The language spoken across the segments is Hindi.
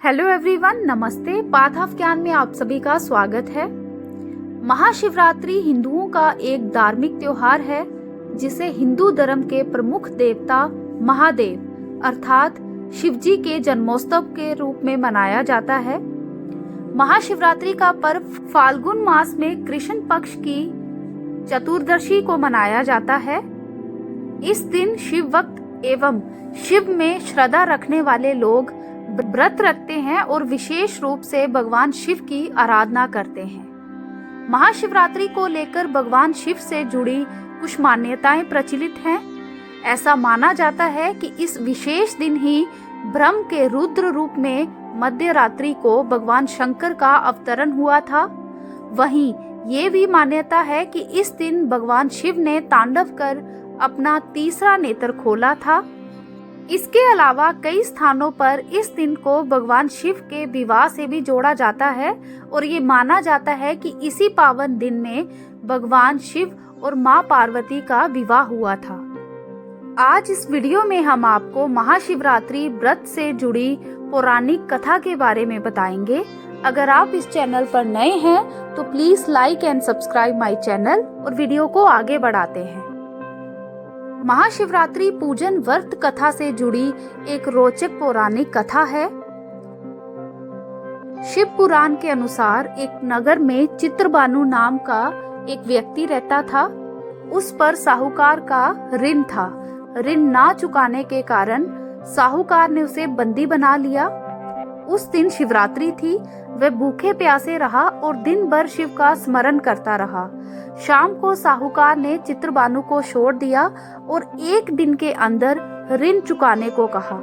हेलो एवरीवन, नमस्ते। पाथ ऑफ ज्ञान में आप सभी का स्वागत है। महाशिवरात्रि हिंदुओं का एक धार्मिक त्योहार है जिसे हिंदू धर्म के प्रमुख देवता महादेव अर्थात शिव जी के जन्मोत्सव के रूप में मनाया जाता है। महाशिवरात्रि का पर्व फाल्गुन मास में कृष्ण पक्ष की चतुर्दशी को मनाया जाता है। इस दिन शिव भक्त एवं शिव में श्रद्धा रखने वाले लोग व्रत रखते हैं और विशेष रूप से भगवान शिव की आराधना करते हैं। महाशिवरात्रि को लेकर भगवान शिव से जुड़ी कुछ मान्यताएं प्रचलित हैं। ऐसा माना जाता है कि इस विशेष दिन ही ब्रह्म के रुद्र रूप में मध्य रात्रि को भगवान शंकर का अवतरण हुआ था। वहीं ये भी मान्यता है कि इस दिन भगवान शिव ने तांडव कर अपना तीसरा नेत्र खोला था। इसके अलावा कई स्थानों पर इस दिन को भगवान शिव के विवाह से भी जोड़ा जाता है और ये माना जाता है कि इसी पावन दिन में भगवान शिव और मां पार्वती का विवाह हुआ था। आज इस वीडियो में हम आपको महाशिवरात्रि व्रत से जुड़ी पौराणिक कथा के बारे में बताएंगे। अगर आप इस चैनल पर नए हैं तो please like and subscribe my channel और वीडियो को आगे बढ़ाते हैं। महाशिवरात्रि पूजन व्रत कथा से जुड़ी एक रोचक पौराणिक कथा है। शिव पुराण के अनुसार एक नगर में चित्रबानु नाम का एक व्यक्ति रहता था। उस पर साहूकार का ऋण था। ऋण ना चुकाने के कारण साहूकार ने उसे बंदी बना लिया। उस दिन शिवरात्रि थी। वह भूखे प्यासे रहा और दिन भर शिव का स्मरण करता रहा। शाम को साहूकार ने चित्रबानु को छोड़ दिया और एक दिन के अंदर ऋण चुकाने को कहा।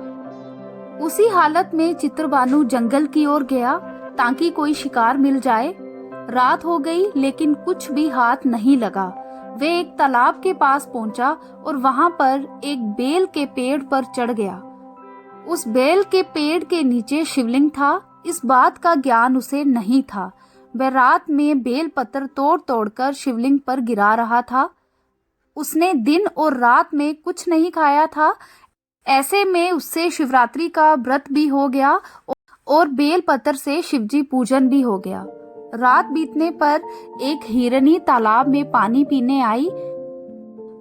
उसी हालत में चित्रबानु जंगल की ओर गया ताकि कोई शिकार मिल जाए। रात हो गई लेकिन कुछ भी हाथ नहीं लगा। वे एक तालाब के पास पहुंचा और वहां पर एक बेल के पेड़ पर चढ़ गया। उस बेल के पेड़ के नीचे शिवलिंग था। इस बात का ज्ञान उसे नहीं था। वह रात में बेल पत्र तोड़ तोड़कर शिवलिंग पर गिरा रहा था। उसने दिन और रात में कुछ नहीं खाया था। ऐसे में उससे शिवरात्रि का व्रत भी हो गया और बेल पत्र से शिवजी पूजन भी हो गया। रात बीतने पर एक हिरनी तालाब में पानी पीने आई।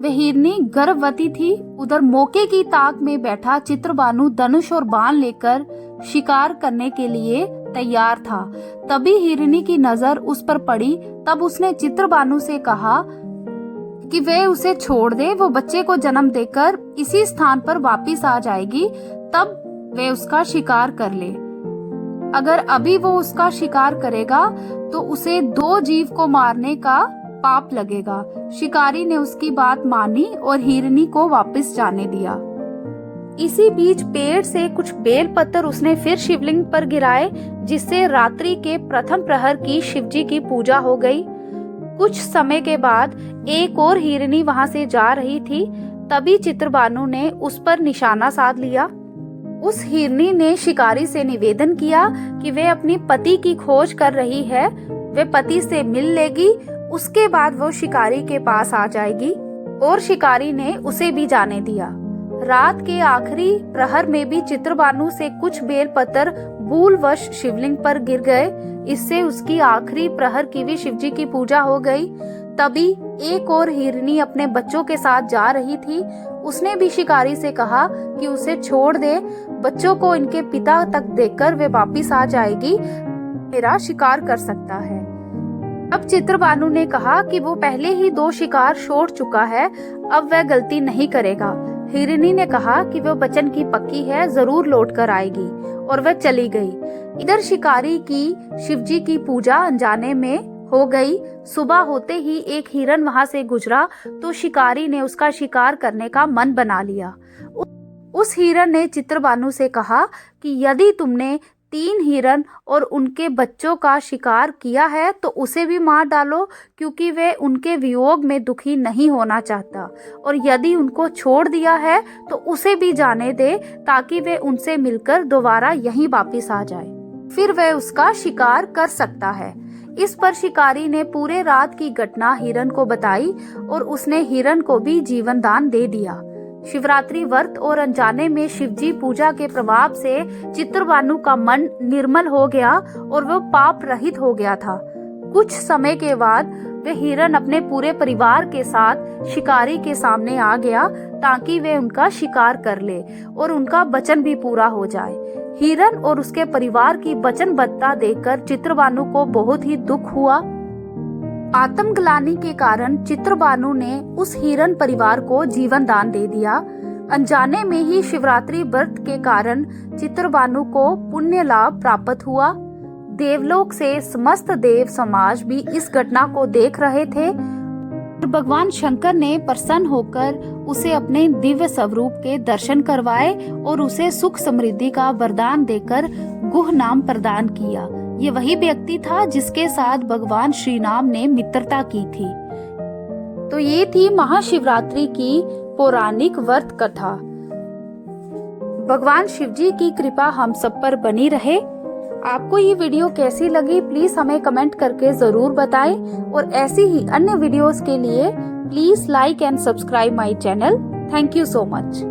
वह हिरनी गर्भवती थी। उधर मौके की ताक में बैठा चित्रबानु धनुष और बाण लेकर शिकार करने के लिए तैयार था। तभी हिरनी की नजर उस पर पड़ी। तब उसने चित्रबानु से कहा कि वह उसे छोड़ दे। वो बच्चे को जन्म देकर इसी स्थान पर वापिस आ जाएगी, तब वह उसका शिकार कर ले। अगर अभी वो उसका शिकार करेगा तो उसे दो जीव को मारने का पाप लगेगा। शिकारी ने उसकी बात मानी और हिरनी को वापस जाने दिया। इसी बीच पेड़ से कुछ बेल पत्थर उसने फिर शिवलिंग पर गिराए, जिससे रात्रि के प्रथम प्रहर की शिवजी की पूजा हो गई। कुछ समय के बाद एक और हिरनी वहां से जा रही थी। तभी चित्रबानु ने उस पर निशाना साध लिया। उस हिरनी ने शिकारी से निवेदन किया कि वे अपनी पति की खोज कर रही है। वे पति से मिल लेगी, उसके बाद वो शिकारी के पास आ जाएगी। और शिकारी ने उसे भी जाने दिया। रात के आखिरी प्रहर में भी चित्रबानु से कुछ बेल पत्थर भूलवश शिवलिंग पर गिर गए। इससे उसकी आखिरी प्रहर की भी शिवजी की पूजा हो गई। तभी एक और हिरनी अपने बच्चों के साथ जा रही थी। उसने भी शिकारी से कहा कि उसे छोड़ दे। बच्चों को इनके पिता तक देकर वे वापिस आ जाएगी, मेरा शिकार कर सकता है। अब चित्रबानु ने कहा कि वो पहले ही 2 शिकार छोड़ चुका है, अब वह गलती नहीं करेगा। हिरनी ने कहा कि वह वचन की पक्की है, जरूर लौट कर आएगी, और वह चली गई। इधर शिकारी की शिवजी की पूजा अनजाने में हो गई। सुबह होते ही एक हिरन वहां से गुजरा तो शिकारी ने उसका शिकार करने का मन बना लिया। उस हिरन ने चित्रबानु से कहा कि यदि तुमने 3 हिरन और उनके बच्चों का शिकार किया है तो उसे भी मार डालो, क्योंकि वे उनके वियोग में दुखी नहीं होना चाहता। और यदि उनको छोड़ दिया है तो उसे भी जाने दे, ताकि वे उनसे मिलकर दोबारा यहीं वापिस आ जाए, फिर वह उसका शिकार कर सकता है। इस पर शिकारी ने पूरे रात की घटना हिरन को बताई और उसने हिरन को भी जीवन दान दे दिया। शिवरात्रि व्रत और अनजाने में शिवजी पूजा के प्रभाव से चित्रबानु का मन निर्मल हो गया और वह पाप रहित हो गया था। कुछ समय के बाद वह हिरण अपने पूरे परिवार के साथ शिकारी के सामने आ गया ताकि वे उनका शिकार कर ले और उनका वचन भी पूरा हो जाए। हिरण और उसके परिवार की वचनबद्धता देखकर चित्रबानु को बहुत ही दुख हुआ। आत्मग्लानि के कारण चित्रबानु ने उस हिरण परिवार को जीवन दान दे दिया। अनजाने में ही शिवरात्रि व्रत के कारण चित्रबानु को पुण्य लाभ प्राप्त हुआ। देवलोक से समस्त देव समाज भी इस घटना को देख रहे थे। भगवान शंकर ने प्रसन्न होकर उसे अपने दिव्य स्वरूप के दर्शन करवाए और उसे सुख समृद्धि का वरदान देकर गुह नाम प्रदान किया। ये वही व्यक्ति था जिसके साथ भगवान श्री राम ने मित्रता की थी। तो ये थी महाशिवरात्रि की पौराणिक व्रत कथा। भगवान शिवजी की कृपा हम सब पर बनी रहे। आपको ये वीडियो कैसी लगी प्लीज हमें कमेंट करके जरूर बताएं और ऐसी ही अन्य वीडियोस के लिए please like and subscribe my channel. Thank you so much.